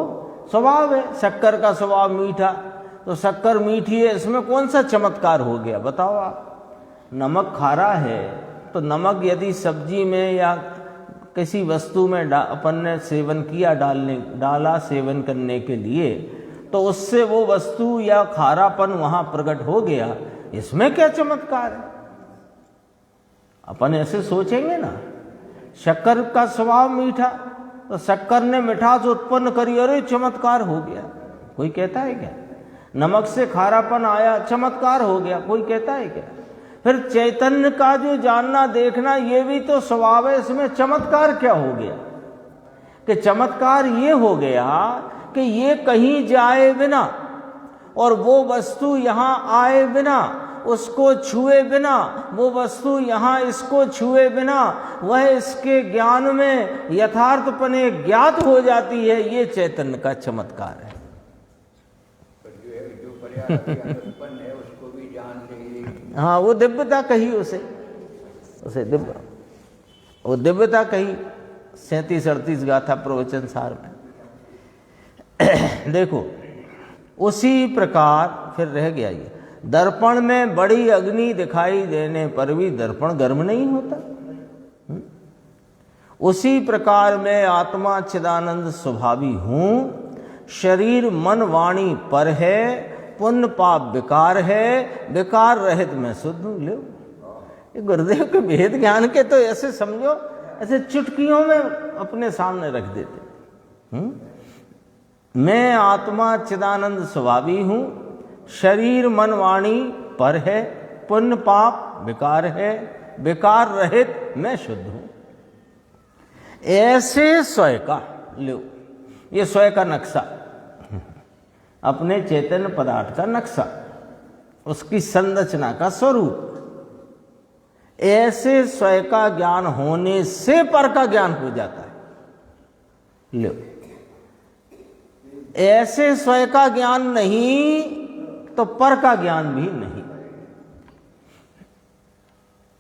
स्वभाव है। शक्कर का स्वभाव मीठा, तो शक्कर मीठी है, इसमें कौन सा चमत्कार हो गया बताओ आप? नमक खारा है तो नमक यदि सब्जी में या किसी वस्तु में अपन ने सेवन किया, डाला सेवन करने के लिए, तो उससे वो वस्तु या खारापन वहां प्रकट हो गया, इसमें क्या चमत्कार है? अपन ऐसे सोचेंगे ना। शक्कर का स्वभाव मीठा, तो शक्कर ने मिठास उत्पन्न करी, अरे चमत्कार हो गया, कोई कहता है क्या? नमक से खारापन आया, चमत्कार हो गया, कोई कहता है क्या? फिर चैतन्य का जो जानना देखना ये भी तो स्वभाव है, इसमें चमत्कार क्या हो गया? कि चमत्कार ये हो गया कि ये कहीं जाए बिना और वो वस्तु यहाँ आए बिना, उसको छुए बिना, वो वस्तु यहाँ इसको छुए बिना, वह इसके ज्ञान में यथार्थपने ज्ञात हो जाती है। ये चैतन्य का चमत्कार है। हाँ, वो दिव्यता कही उसे दिव्य, वो दिव्यता कही 37-38 गाथा प्रवचन सार में। देखो उसी प्रकार फिर रह गया ये, दर्पण में बड़ी अग्नि दिखाई देने पर भी दर्पण गर्म नहीं होता। उसी प्रकार मैं आत्मा चिदानंद स्वभावी हूं, शरीर मन वाणी पर है, पुण्य पाप विकार है, विकार रहित मैं शुद्ध हूं। लो, ये गुरुदेव के भेद ज्ञान के तो ऐसे समझो, ऐसे चुटकियों में अपने सामने रख देते। मैं आत्मा चिदानंद स्वभावी हूं, शरीर मन वाणी पर है, पुण्य पाप विकार है, विकार रहित मैं शुद्ध हूं। ऐसे स्वयं का लो, ये स्वयं का नक्शा, अपने चैतन्य पदार्थ का नक्शा, उसकी संरचना का स्वरूप। ऐसे स्वयं का ज्ञान होने से पर का ज्ञान हो जाता है। लो, ऐसे स्वयं का ज्ञान नहीं तो पर का ज्ञान भी नहीं।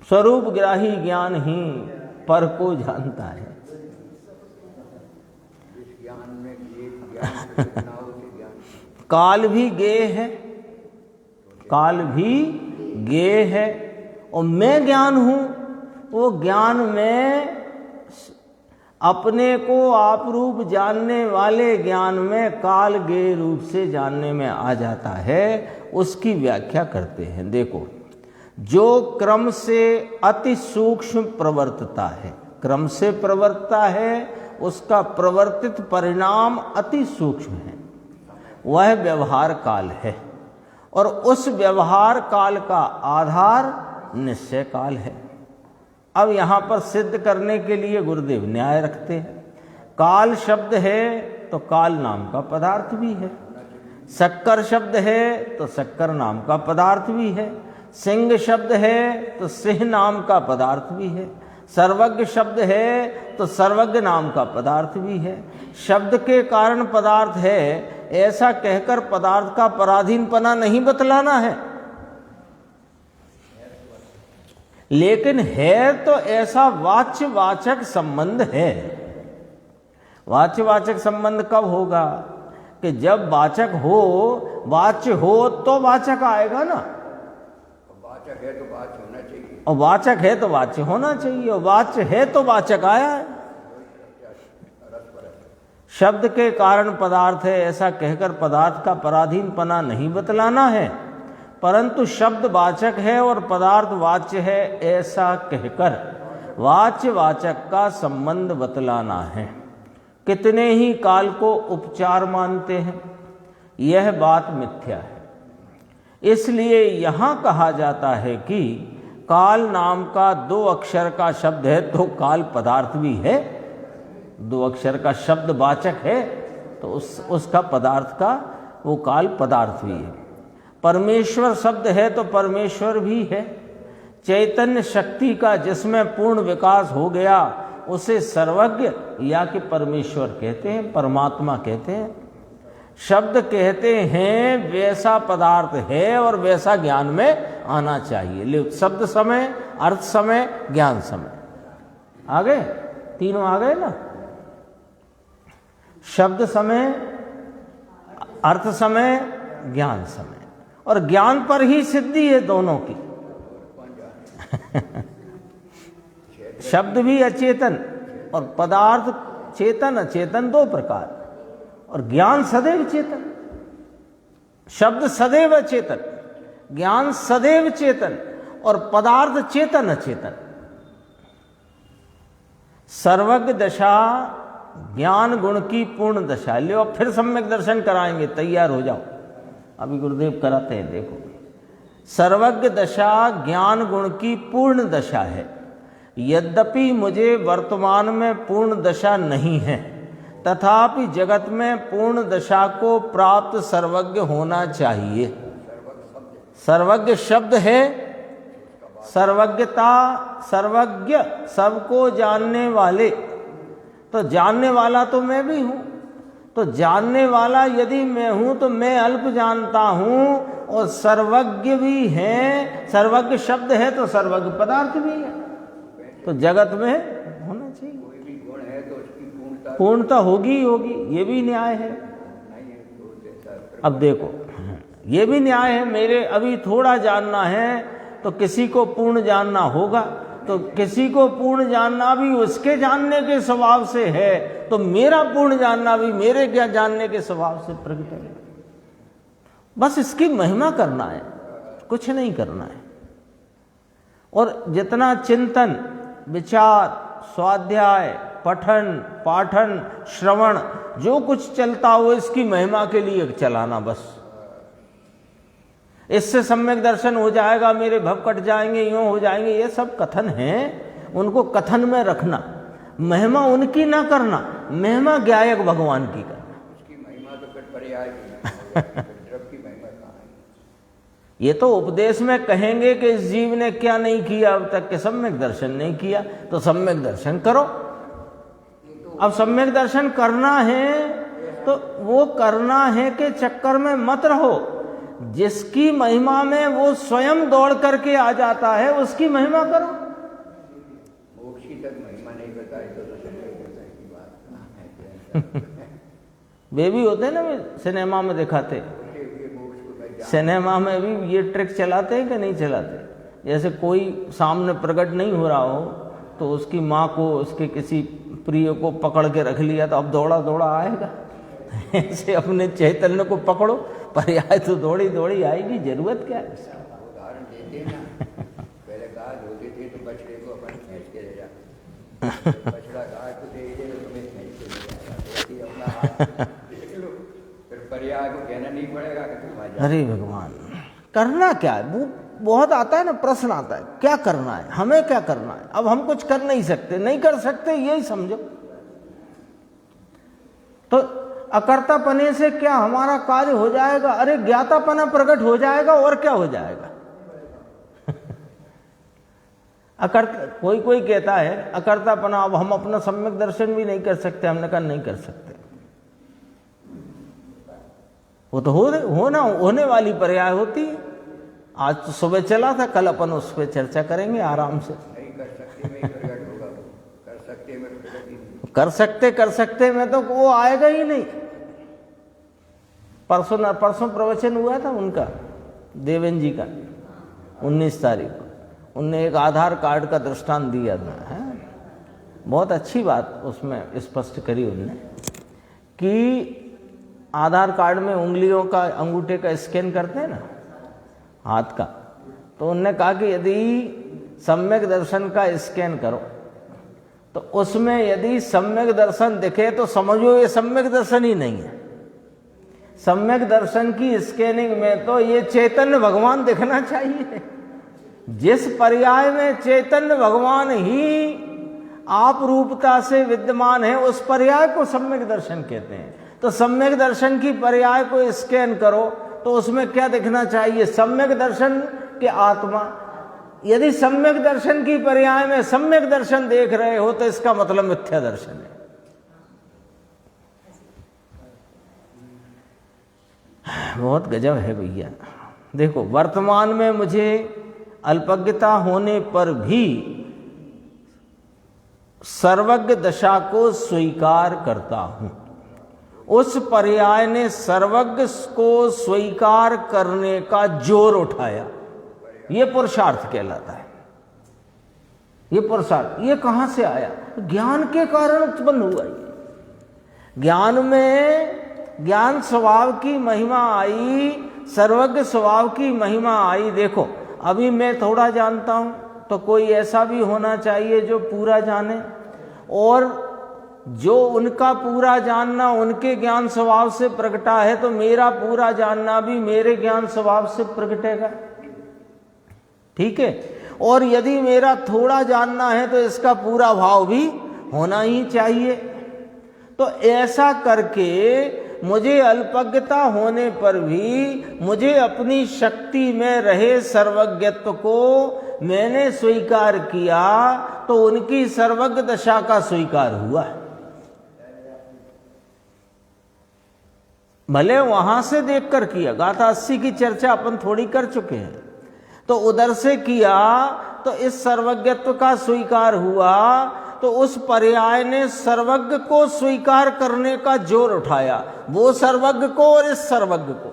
स्वरूप ग्राही ज्ञान ही पर को जानता है। काल भी गेय है, काल भी गेय है, और मैं ज्ञान हूं। वो ज्ञान में अपने को आप रूप जानने वाले ज्ञान में काल गेय रूप से जानने में आ जाता है। उसकी व्याख्या करते हैं। देखो, जो क्रम से अति सूक्ष्म प्रवर्तता है, क्रम से प्रवर्तता है, उसका प्रवर्तित परिणाम अति सूक्ष्म है, वह व्यवहार काल है। और उस व्यवहार काल का आधार निश्चय काल है। अब यहाँ पर सिद्ध करने के लिए गुरुदेव न्याय रखते हैं। काल शब्द है तो काल नाम का पदार्थ भी है, शक्कर शब्द है तो शक्कर नाम का पदार्थ भी है, सिंह शब्द है तो सिंह नाम का पदार्थ भी है, सर्वज्ञ शब्द है तो सर्वज्ञ नाम का पदार्थ भी है। शब्द के कारण पदार्थ है ऐसा कहकर पदार्थ का पराधीनपना नहीं बतलाना है, लेकिन है तो ऐसा वाच्य वाचक संबंध है। वाच्य वाचक संबंध कब होगा कि जब वाचक हो, वाच्य हो तो वाचक आएगा ना। वाचक है तो वाच्य होना चाहिए, और वाचक है तो वाच्य होना चाहिए, और वाच्य है तो वाचक आया है। शब्द के कारण पदार्थ है ऐसा कहकर पदार्थ का पराधीनपना नहीं बतलाना है, परंतु शब्द वाचक है और पदार्थ वाच्य है ऐसा कहकर वाच्य वाचक का संबंध बतलाना है। कितने ही काल को उपचार मानते हैं, यह बात मिथ्या है। इसलिए यहाँ कहा जाता है कि काल नाम का 2 अक्षर का शब्द है तो काल पदार्थ भी है, 2 अक्षर का शब्द वाचक है तो उसका पदार्थ का वो काल पदार्थ भी है। परमेश्वर शब्द है तो परमेश्वर भी है। चैतन्य शक्ति का जिसमें पूर्ण विकास हो गया उसे सर्वज्ञ या कि परमेश्वर कहते हैं, परमात्मा कहते हैं। शब्द कहते हैं वैसा पदार्थ है और वैसा ज्ञान में आना चाहिए। ले शब्द समय, अर्थ समय, ज्ञान समय आ गए, तीनों आ गए ना। शब्द समय, अर्थ समय, ज्ञान समय, और ज्ञान पर ही सिद्धि है दोनों की। शब्द भी अचेतन और पदार्थ चेतन अचेतन 2 प्रकार, और ज्ञान सदैव चेतन। शब्द सदैव अचेतन, ज्ञान सदैव चेतन, और पदार्थ चेतन अचेतन। सर्वज्ञ दशा ज्ञान गुण की पूर्ण दशा। लो फिर सम्यक दर्शन कराएंगे, तैयार हो जाओ, अभी गुरुदेव कराते हैं। देखो, सर्वज्ञ दशा ज्ञान गुण की पूर्ण दशा है। यद्यपि मुझे वर्तमान में पूर्ण दशा नहीं है, तथापि जगत में पूर्ण दशा को प्राप्त सर्वज्ञ होना चाहिए। सर्वज्ञ शब्द है, सर्वज्ञता, सर्वज्ञ सबको जानने वाले, तो जानने वाला तो मैं भी हूं। तो जानने वाला यदि मैं हूं तो मैं अल्प जानता हूं, और सर्वज्ञ भी है। सर्वज्ञ शब्द है तो सर्वज्ञ पदार्थ भी है, तो जगत में होना चाहिए। कोई भी गुण है तो उसकी पूर्णता होगी ही होगी, ये भी न्याय है। अब देखो, ये भी न्याय है। मेरे अभी थोड़ा जानना है तो किसी को पूर्ण जानना होगा, तो किसी को पूर्ण जानना भी उसके जानने के स्वभाव से है, तो मेरा पूर्ण जानना भी मेरे क्या जानने के स्वभाव से प्रकट है। बस इसकी महिमा करना है, कुछ नहीं करना है। और जितना चिंतन, विचार, स्वाध्याय, पठन, पाठन, श्रवण जो कुछ चलता हो इसकी महिमा के लिए चलाना बस। इससे सम्यक दर्शन हो जाएगा, मेरे भव कट जाएंगे, यूं हो जाएंगे, ये सब कथन हैं, उनको कथन में रखना। महिमा उनकी ना करना, महिमा ज्ञायक भगवान की करना। उसकी महिमा तो फिर पर्याय की महिमा कहाँ है? ये तो उपदेश में कहेंगे कि इस जीव ने क्या नहीं किया अब तक, के सम्यक दर्शन नहीं किया, तो सम्यक दर्शन करो। अब सम्यक दर्शन करना है तो वो करना है कि चक्कर में मत रहो। जिसकी महिमा में वो स्वयं दौड़ करके आ जाता है उसकी महिमा करो। मोक्षी तक महिमा नहीं बताई तो की बात वे भी होते हैं ना, सिनेमा में दिखाते, सिनेमा में भी ये ट्रिक चलाते हैं कि नहीं चलाते। जैसे कोई सामने प्रकट नहीं हो रहा हो तो उसकी माँ को, उसके किसी प्रिय को पकड़ के रख लिया तो अब दौड़ा दौड़ा आएगा। ऐसे अपने चैतन्य को पकड़ो, पर्याय तो दौड़ी दौड़ी आएगी, जरूरत क्या है। उदाहरण देते हैं ना, पहले गाय धोते थे तो बछड़े को अपन खींच के ले जाते, बछड़ा गाय को दे दे तो तुम्हें खींच के ले जाता, अपना हाथ देख लो, फिर पर्याय को कहना नहीं पड़ेगा कि तुम आ जाओ। अरे भगवान, करना क्या है, वो बहुत आता है ना, प्रश्न आता है क्या करना है, हमें क्या करना है। अब हम कुछ कर नहीं सकते, नहीं कर सकते यही समझो। तो अकर्तापने से क्या हमारा कार्य हो जाएगा? अरे ज्ञातापना प्रकट हो जाएगा, और क्या हो जाएगा। कोई कहता है अकर्तापना, अब हम अपना सम्यक दर्शन भी नहीं कर सकते। हमने कहा नहीं कर सकते, वो तो होने वाली पर्याय होती है। आज तो सुबह चला था, कल अपन उस पर चर्चा करेंगे आराम से। नहीं कर सकते में प्रकट होगा, कर सकते में प्रकट ही नहीं। कर सकते में तो वो आएगा ही नहीं। परसों प्रवचन हुआ था उनका, देवेन जी का, 19 तारीख को। उनने एक आधार कार्ड का दृष्टांत दिया था, है? बहुत अच्छी बात उसमें स्पष्ट करी उनने कि आधार कार्ड में उंगलियों का, अंगूठे का स्कैन करते हैं ना, हाथ का। तो उनने कहा कि यदि सम्यक दर्शन का स्कैन करो तो उसमें यदि सम्यक दर्शन दिखे तो समझो ये सम्यक दर्शन ही नहीं है। सम्यक दर्शन की स्कैनिंग में तो ये चैतन्य भगवान दिखना चाहिए। जिस पर्याय में चैतन्य भगवान ही आप रूपता से विद्यमान है, उस पर्याय को सम्यक दर्शन कहते हैं। तो सम्यक दर्शन की पर्याय को स्कैन करो तो उसमें क्या दिखना चाहिए? सम्यक दर्शन के आत्मा। यदि सम्यक दर्शन की पर्याय में सम्यक दर्शन देख रहे हो तो इसका मतलब मिथ्या दर्शन है। बहुत गजब है भैया। देखो, वर्तमान में मुझे अल्पज्ञता होने पर भी सर्वज्ञ दशा को स्वीकार करता हूं। उस पर्याय ने सर्वज्ञ को स्वीकार करने का जोर उठाया। ये पुरुषार्थ कहलाता है। ये पुरुषार्थ, ये कहां से आया? ज्ञान के कारण उत्पन्न हुआ। ये ज्ञान में, ज्ञान स्वभाव की महिमा आई, सर्वज्ञ स्वभाव की महिमा आई। देखो, अभी मैं थोड़ा जानता हूं तो कोई ऐसा भी होना चाहिए जो पूरा जाने, और जो उनका पूरा जानना उनके ज्ञान स्वभाव से प्रकटा है तो मेरा पूरा जानना भी मेरे ज्ञान स्वभाव से प्रकटेगा। ठीक है? और यदि मेरा थोड़ा जानना है तो इसका पूरा भाव भी होना ही चाहिए। तो ऐसा करके मुझे अल्पज्ञता होने पर भी मुझे अपनी शक्ति में रहे सर्वज्ञत्व को मैंने स्वीकार किया, तो उनकी सर्वज्ञ दशा का स्वीकार हुआ। भले वहां से देखकर किया, गाथा 80 की चर्चा अपन थोड़ी कर चुके हैं, तो उधर से किया तो इस सर्वज्ञत्व का स्वीकार हुआ। तो उस पर्याय ने सर्वज्ञ को स्वीकार करने का जोर उठाया, वो सर्वज्ञ को और इस सर्वज्ञ को।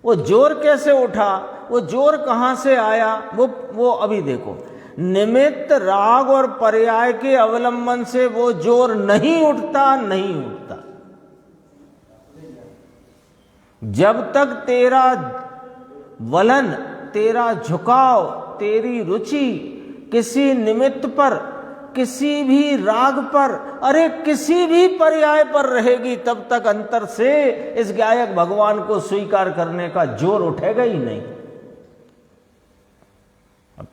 वो जोर कैसे उठा, वो जोर कहां से आया, वो अभी देखो। निमित्त, राग और पर्याय के अवलंबन से वो जोर नहीं उठता। जब तक तेरा वलन, तेरा झुकाव, तेरी रुचि किसी निमित्त पर, किसी भी राग पर, अरे किसी भी पर्याय पर रहेगी, तब तक अंतर से इस गायक भगवान को स्वीकार करने का जोर उठेगा ही नहीं।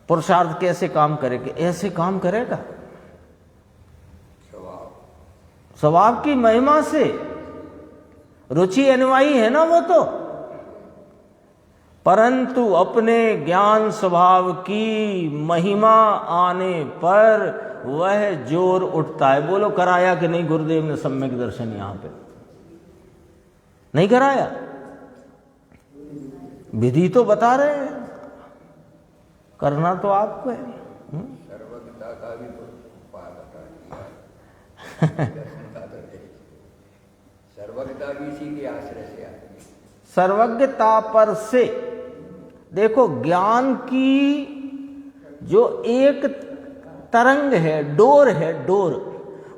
पुरुषार्थ कैसे काम करेगा? ऐसे काम करेगा स्वभाव की महिमा से। रुचि अनुयायी है ना वो तो, परंतु अपने ज्ञान स्वभाव की महिमा आने पर वह जोर उठता है। बोलो, कराया कि नहीं गुरुदेव ने सम्यक दर्शन? यहां पे नहीं कराया, विधि तो बता रहे हैं, करना तो आपको है। सर्वज्ञता का भी तो उपाय बता दिया। सर्वज्ञता भी इसी के आश्रय से आती है। सर्वज्ञता पर से देखो, ज्ञान की जो एक तरंग है, डोर है, डोर,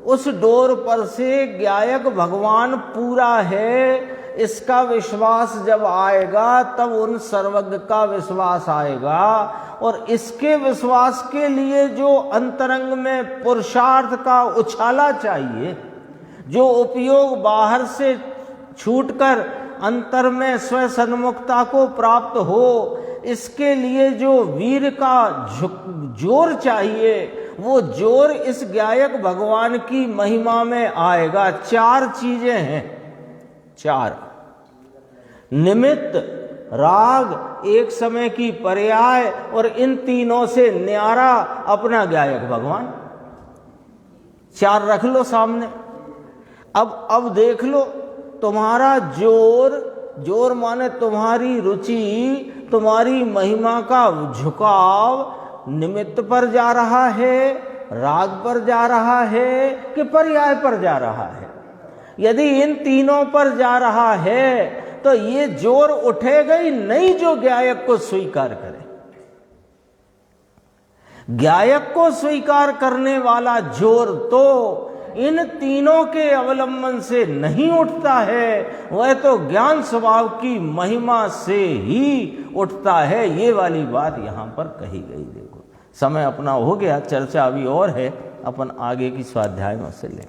उस डोर पर से गायक भगवान पूरा है, इसका विश्वास जब आएगा तब उन सर्वज्ञ का विश्वास आएगा। और इसके विश्वास के लिए जो अंतरंग में पुरुषार्थ का उछाला चाहिए, जो उपयोग बाहर से छूटकर अंतर में स्व सन्मुखता को प्राप्त हो, इसके लिए जो वीर का जोर चाहिए, वो जोर इस गायक भगवान की महिमा में आएगा। 4 चीजें हैं, 4 निमित्त, राग, एक समय की पर्याय, और इन तीनों से न्यारा अपना गायक भगवान। 4 रख लो सामने। अब देख लो, तुम्हारा जोर माने तुम्हारी रुचि, तुम्हारी महिमा का झुकाव निमित्त पर जा रहा है, राग पर जा रहा है, कि पर्याय पर जा रहा है। यदि इन तीनों पर जा रहा है तो ये जोर उठेगा ही नहीं जो गायक को स्वीकार करे। गायक को स्वीकार करने वाला जोर तो इन तीनों के अवलंबन से नहीं उठता है, वह तो ज्ञान स्वभाव की महिमा से ही उठता है। ये वाली बात यहां पर कही गई। देखो समय अपना हो गया, चर्चा अभी और है, अपन आगे की स्वाध्याय में से लें।